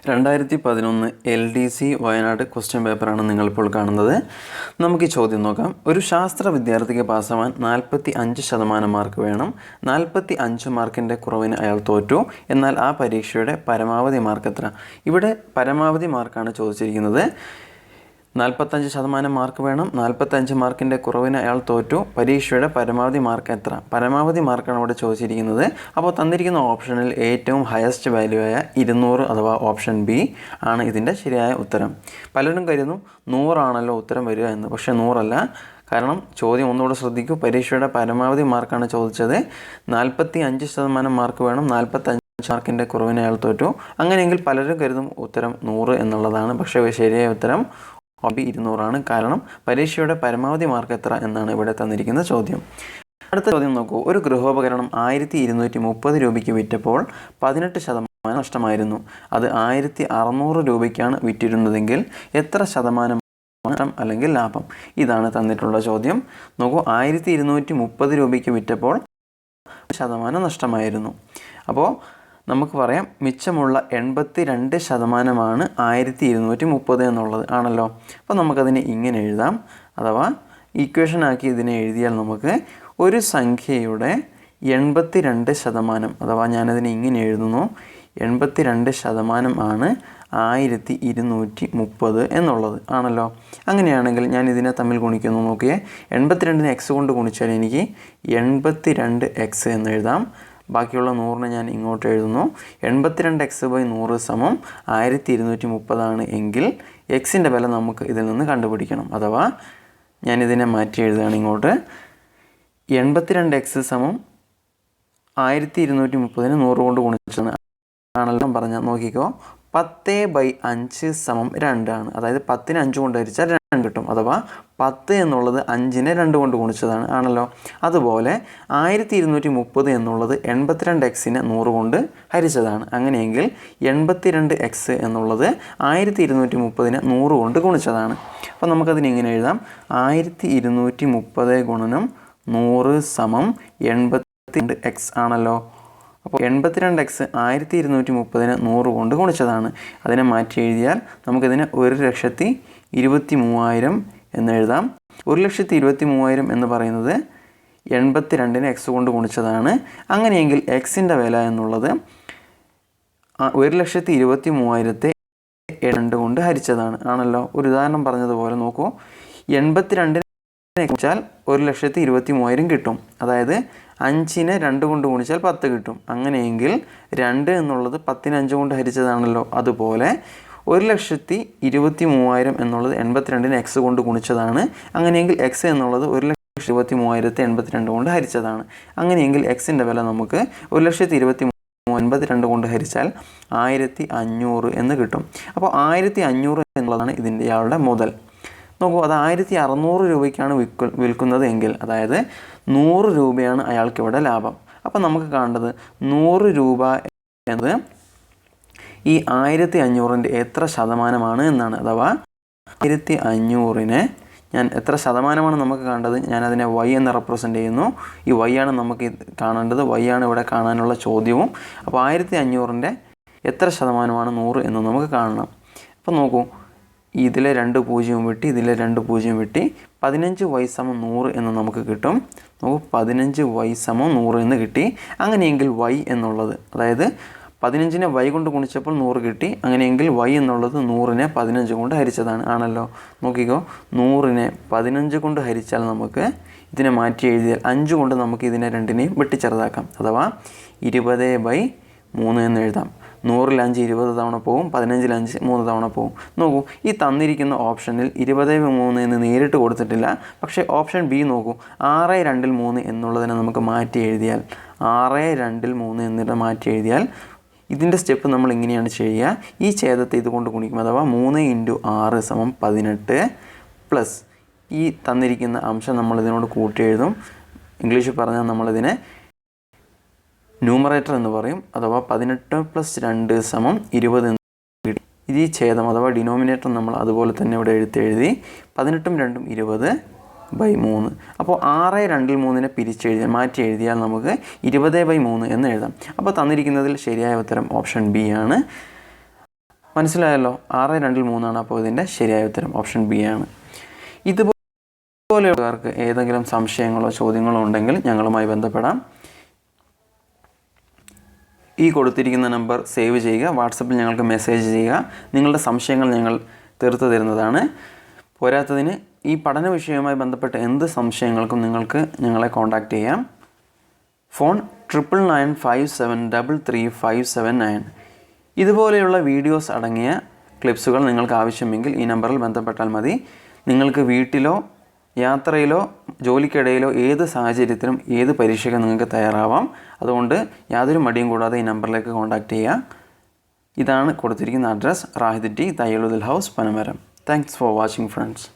2011 LDC Wayanad question പേപ്പറാണ് നിങ്ങളിപ്പോൾ കാണുന്നത്. നമുക്ക് ഈ ചോദ്യം നോക്കാം. ഒരു ശാസ്ത്ര വിദ്യാർത്ഥിക്ക് പാസ്സാവാൻ 45% മാർക്ക് വേണം. 45 മാർക്കിൻ്റെ കുറവിന് അയാൾ തോറ്റു. എന്നാൽ ആ പരീക്ഷയുടെ പരമാവധി മാർക്ക് എത്ര? ഇവിടെ പരമാവധി മാർക്കാണ് ചോദിച്ചിരിക്കുന്നത്. 45% മാർക്ക് വേണം. 45 മാർക്കിൻ്റെ കുറവിന് അയാൾ തോറ്റു. പരീക്ഷയുടെ പരമാവധി മാർക്ക് എത്ര? പരമാവധി മാർക്കാണ് ഇവിടെ ചോദിച്ചിരിക്കുന്നത്. അപ്പോൾ തന്നിരിക്കുന്ന ഓപ്ഷനിൽ ഏറ്റവും ഹയസ്റ്റ് വാല്യൂ ആയ 200 അഥവാ ഓപ്ഷൻ ബി ആണ് ഇതിൻ്റെ ശരിയായ ഉത്തരം. പലരും കരുതുന്നു 100 ആണല്ലോ ഉത്തരം വരിക എന്ന്. പക്ഷേ 100 അല്ല. കാരണം ചോദ്യം ഒന്നുകൂടെ ശ്രദ്ധിക്കൂ. പരീക്ഷയുടെ പരമാവധി മാർക്കാണ് ചോദിച്ചത്. 45% മാർക്ക് വേണം. 45 മാർക്കിൻ്റെ കുറവിന് അയാൾ തോറ്റു. അങ്ങനെയെങ്കിൽ പലരും കരുതും ഉത്തരം 100 എന്നുള്ളതാണ്. പക്ഷേ ശരിയായ ഉത്തരം ഓപ്ഷൻ 200 ആണ്. കാരണം പരീക്ഷയുടെ പരമാവധി മാർക്ക് എത്ര എന്നാണ് ഇവിടെ തന്നിരിക്കുന്ന ചോദ്യം. അടുത്ത ചോദ്യം നോക്കൂ. ഒരു ഗൃഹോപകരണം 1230 രൂപയ്ക്ക് വിറ്റപ്പോൾ 18% നഷ്ടമായിരുന്നു. അത് 1600 രൂപയ്ക്കാണ് വിറ്റിരുന്നതെങ്കിൽ എത്ര ശതമാനം നഷ്ടം അല്ലെങ്കിൽ ലാഭം? ഇതാണ് തന്നിട്ടുള്ള ചോദ്യം. നോക്കൂ, 1230 രൂപയ്ക്ക് വിറ്റപ്പോൾ 1% നഷ്ടമായിരുന്നു. അപ്പോൾ നമുക്ക് പറയാം മിച്ചമുള്ള 82% 1230 എന്നുള്ളത് ആണല്ലോ. അപ്പോൾ നമുക്കതിനെ ഇങ്ങനെ എഴുതാം. അഥവാ ഈക്വേഷൻ ആക്കി ഇതിനെ എഴുതിയാൽ നമുക്ക് ഒരു സംഖ്യയുടെ 82%, അഥവാ ഞാനതിനെ ഇങ്ങനെ എഴുതുന്നു, 82% 1230 എന്നുള്ളത് ആണല്ലോ. അങ്ങനെയാണെങ്കിൽ ഞാൻ ഇതിനെ തമ്മിൽ ഗുണിക്കുന്നു. നോക്കിയേ, 82നെ x കൊണ്ട് ഗുണിച്ചാൽ എനിക്ക് 82x എന്ന് എഴുതാം. ബാക്കിയുള്ള 100നെ ഞാൻ ഇങ്ങോട്ട് എഴുതുന്നു. 82x/100 1230 ആണ് എങ്കിൽ എക്സിൻ്റെ വില നമുക്ക് ഇതിൽ നിന്ന് കണ്ടുപിടിക്കണം. അഥവാ ഞാനിതിനെ മാറ്റി എഴുതുകയാണ് ഇങ്ങോട്ട്. 82x = 1230നെ 100 കൊണ്ട് ഗുണിച്ചാണ് ആണല്ലോ പറഞ്ഞാൽ. നോക്കിക്കോ, 10/5 = 2 ആണ്. അതായത് 10നെ 5 കൊണ്ട് ഹരിച്ചാൽ 2 കിട്ടും. അഥവാ 10 എന്നുള്ളത് 5നെ 2 കൊണ്ട് ഗുണിച്ചതാണ് ആണല്ലോ. അതുപോലെ 1230 എന്നുള്ളത് 82xനെ 100 കൊണ്ട് ഹരിച്ചതാണ്. അങ്ങനെയെങ്കിൽ 82x എന്നുള്ളത് 1230നെ 100 കൊണ്ട് ഗുണിച്ചതാണ്. അപ്പോൾ നമുക്കതിന് ഇങ്ങനെ എഴുതാം. 1230 × 100 = 82x ആണല്ലോ. അപ്പോൾ 82x 1230നെ 100 കൊണ്ട് ഗുണിച്ചതാണ്. അതിനെ മാറ്റി എഴുതിയാൽ നമുക്കിതിനെ 1,23,000 എന്ന് എഴുതാം. 1,23,000 എന്ന് പറയുന്നത് 82നെ x കൊണ്ട് ഗുണിച്ചതാണ്. അങ്ങനെയെങ്കിൽ എക്സിൻ്റെ വില എന്നുള്ളത് 1,23,000ത്തെ 2 കൊണ്ട് ഹരിച്ചതാണ് ആണല്ലോ. ഒരു ഉദാഹരണം പറഞ്ഞതുപോലെ നോക്കൂ, 82നെ ഗുണിച്ചാൽ 1,23,000 കിട്ടും. അതായത് 5നെ 2 കൊണ്ട് ഗുണിച്ചാൽ 10 കിട്ടും. അങ്ങനെയെങ്കിൽ 2 എന്നുള്ളത് 10നെ 5 കൊണ്ട് ഹരിച്ചതാണല്ലോ. അതുപോലെ 1,23,000 എന്നുള്ളത് 82നെ x കൊണ്ട് ഗുണിച്ചതാണ്. അങ്ങനെയെങ്കിൽ x എന്നുള്ളത് 1,23,000ത്തെ 82 കൊണ്ട് ഹരിച്ചതാണ്. അങ്ങനെയെങ്കിൽ എക്സിൻ്റെ വില നമുക്ക് 1,23,082 കൊണ്ട് ഹരിച്ചാൽ 1,500 എന്ന് കിട്ടും. അപ്പോൾ 1,500 എന്നുള്ളതാണ് ഇതിൻ്റെ ഇയാളുടെ മുതൽ. നോക്കൂ, അത് 1,600 രൂപയ്ക്കാണ് വിൽക്കുന്നത് എങ്കിൽ, അതായത് 100 രൂപയാണ് അയാൾക്കിവിടെ ലാഭം. അപ്പോൾ നമുക്ക് കാണേണ്ടത് 100 രൂപ എന്നത് ഈ 1,500ൻ്റെ എത്ര ശതമാനമാണ് എന്നാണ്. അഥവാ 1,500നെ ഞാൻ എത്ര ശതമാനമാണ് നമുക്ക് കാണേണ്ടത്. ഞാനതിനെ y എന്ന് റെപ്രസെൻ്റ് ചെയ്യുന്നു. ഈ y ആണ് നമുക്ക് കാണേണ്ടത്. y ആണ് ഇവിടെ കാണാനുള്ള ചോദ്യവും. അപ്പോൾ 1,500ൻ്റെ എത്ര ശതമാനമാണ് 100 എന്ന് നമുക്ക് കാണണം. അപ്പോൾ നോക്കൂ, ഇതിലെ 2 0 വെട്ടി, ഇതിലെ 2 0 വെട്ടി, 15y = 100 എന്ന് നമുക്ക് കിട്ടും. നോക്കൂ, 15y = 100 എന്ന് കിട്ടി. അങ്ങനെയെങ്കിൽ y എന്നുള്ളത്, അതായത് 15നെ y കൊണ്ട് ഗുണിച്ചപ്പോൾ 100 കിട്ടി. അങ്ങനെയെങ്കിൽ y എന്നുള്ളത് 100നെ 15 കൊണ്ട് ഹരിച്ചതാണ് ആണല്ലോ. നോക്കിക്കോ, 100നെ 15 കൊണ്ട് ഹരിച്ചാൽ നമുക്ക് ഇതിനെ മാറ്റി എഴുതിയാൽ 5 കൊണ്ട് നമുക്ക് ഇതിനെ രണ്ടിനെയും വെട്ടിച്ചെറുതാക്കാം. അഥവാ 20/3 എന്ന് എഴുതാം. 100ൽ 5 20 തവണ പോകും, 15ൽ 5 3 തവണ പോകും. നോക്കൂ, ഈ തന്നിരിക്കുന്ന ഓപ്ഷനിൽ 20/3 എന്ന് നേരിട്ട് കൊടുത്തിട്ടില്ല. പക്ഷേ ഓപ്ഷൻ ബി നോക്കൂ, 6/2 എന്നുള്ളതിനെ നമുക്ക് മാറ്റി എഴുതിയാൽ, 6/2 എന്നിട്ട് മാറ്റി എഴുതിയാൽ ഇതിൻ്റെ സ്റ്റെപ്പ് നമ്മൾ ഇങ്ങനെയാണ് ചെയ്യുക. ഈ ഛേദത്തെ ഇതുകൊണ്ട് ഗുണിക്കും. അഥവാ 3 × 6 = 18 പ്ലസ് ഈ തന്നിരിക്കുന്ന അംശം നമ്മൾ ഇതിനോട് കൂട്ടി എഴുതും. ഇംഗ്ലീഷിൽ പറഞ്ഞാൽ നമ്മളിതിനെ ന്യൂമറേറ്റർ എന്ന് പറയും. അഥവാ 18 + 2 = 20 എന്ന് കിട്ടി. ഇത് ഈ ഛേദം അഥവാ ഡിനോമിനേറ്റർ നമ്മൾ അതുപോലെ തന്നെ ഇവിടെ എഴുതി. 18ഉം 2ഉം 20/3. അപ്പോൾ 6/2 പിരിച്ചെഴുതിയാൽ, മാറ്റി എഴുതിയാൽ നമുക്ക് 20/3 എന്ന് എഴുതാം. അപ്പോൾ തന്നിരിക്കുന്നതിൽ ശരിയായ ഉത്തരം ഓപ്ഷൻ ബി ആണ്. മനസ്സിലായല്ലോ? 6 2 3 അപ്പോൾ ഇതിൻ്റെ ശരിയായ ഉത്തരം ഓപ്ഷൻ ബി ആണ്. ഇതുപോലെയുള്ളവർക്ക് ഏതെങ്കിലും സംശയങ്ങളോ ചോദ്യങ്ങളോ ഉണ്ടെങ്കിൽ ഞങ്ങളുമായി ബന്ധപ്പെടാം. ഈ കൊടുത്തിരിക്കുന്ന നമ്പർ സേവ് ചെയ്യുക, വാട്സപ്പിൽ ഞങ്ങൾക്ക് മെസ്സേജ് ചെയ്യുക. നിങ്ങളുടെ സംശയങ്ങൾ ഞങ്ങൾ തീർത്തു തരുന്നതാണ്. പോരാത്തതിന് ഈ പഠന വിഷയവുമായി ബന്ധപ്പെട്ട എന്ത് സംശയങ്ങൾക്കും നിങ്ങൾക്ക് ഞങ്ങളെ കോൺടാക്റ്റ് ചെയ്യാം. ഫോൺ 9995733579. ഇതുപോലെയുള്ള വീഡിയോസ് അടങ്ങിയ ക്ലിപ്സുകൾ നിങ്ങൾക്ക് ആവശ്യമെങ്കിൽ ഈ നമ്പറിൽ ബന്ധപ്പെട്ടാൽ മതി. നിങ്ങൾക്ക് വീട്ടിലോ യാത്രയിലോ ജോലിക്കിടയിലോ ഏത് സാഹചര്യത്തിലും ഏത് പരീക്ഷയ്ക്കും നിങ്ങൾക്ക് തയ്യാറാവാം. അതുകൊണ്ട് യാതൊരു മടിയും കൂടാതെ ഈ നമ്പറിലേക്ക് കോൺടാക്റ്റ് ചെയ്യുക. ഇതാണ് കൊടുത്തിരിക്കുന്ന അഡ്രസ്, റാഹിദ് ടി, തയ്യലുദൽ house, Panamaram. Thanks for watching friends.